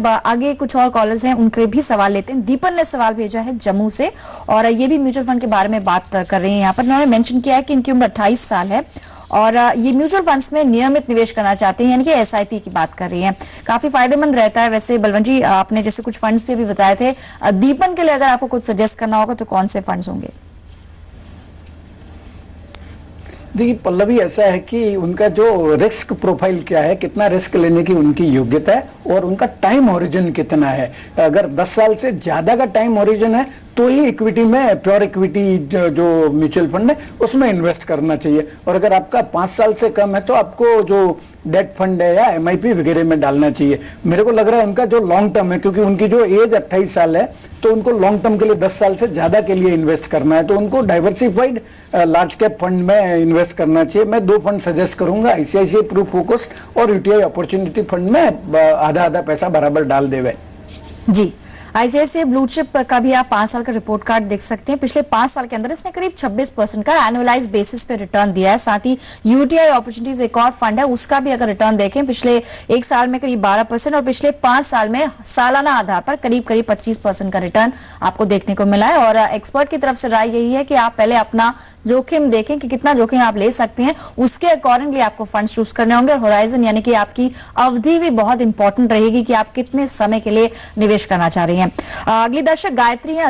आगे कुछ और कॉलर्स हैं, उनके भी सवाल लेते हैं। दीपन ने सवाल भेजा है जम्मू से और ये भी म्यूचुअल फंड के बारे में बात कर रहे हैं। यहाँ पर उन्होंने मेंशन किया है कि इनकी उम्र 28 साल है और ये म्यूचुअल फंड्स में नियमित निवेश करना चाहते हैं, यानी कि एसआईपी की बात कर रही हैं। काफी फायदेमंद रहता है। वैसे बलवंत जी, आपने जैसे कुछ फंड्स पे भी बताए थे, दीपन के लिए अगर आपको कुछ सजेस्ट करना होगा तो कौन से फंड्स होंगे? देखिए पल्लवी, ऐसा है कि उनका जो रिस्क प्रोफाइल क्या है, कितना रिस्क लेने की उनकी योग्यता है और उनका टाइम ओरिजिन कितना है। अगर 10 साल से ज्यादा का टाइम ओरिजिन है तो ही इक्विटी में, प्योर इक्विटी जो म्यूचुअल फंड है उसमें इन्वेस्ट करना चाहिए। और अगर आपका 5 साल से कम है तो आपको जो डेट फंड है या एमआईपी वगैरह में डालना चाहिए। मेरे को लग रहा है उनका जो लॉन्ग टर्म है, क्योंकि उनकी जो एज 28 साल है तो उनको लॉन्ग टर्म के लिए 10 साल से ज्यादा के लिए इन्वेस्ट करना है, तो उनको डाइवर्सिफाइड लार्ज कैप फंड में इन्वेस्ट करना चाहिए। मैं 2 फंड सजेस्ट करूंगा, आईसीआईसीआई प्रू फोकस्ड और यूटीआई अपॉर्चुनिटी फंड में आधा आधा पैसा बराबर डाल देवे। जी, आईसीआईसीआई ब्लू चिप का भी आप 5 साल का रिपोर्ट कार्ड देख सकते हैं। पिछले 5 साल के अंदर इसने करीब 26% का एनुअलाइज बेसिस पे रिटर्न दिया है। साथ ही यूटीआई अपॉर्चुनिटीज एक और फंड है, उसका भी अगर रिटर्न देखें पिछले 1 साल में करीब 12% और पिछले 5 साल में सालाना आधार पर करीब 25% का रिटर्न आपको देखने को मिला है। और एक्सपर्ट की तरफ से राय यही है कि आप पहले अपना जोखिम देखें कि कितना जोखिम आप ले सकते हैं, उसके अकॉर्डिंगली आपको फंड चूज करने होंगे। और होराइजन यानी कि आपकी अवधि भी बहुत इंपॉर्टेंट रहेगी कि आप कितने समय के लिए निवेश करना चाह रही हैं। अगली दर्शक गायत्री है।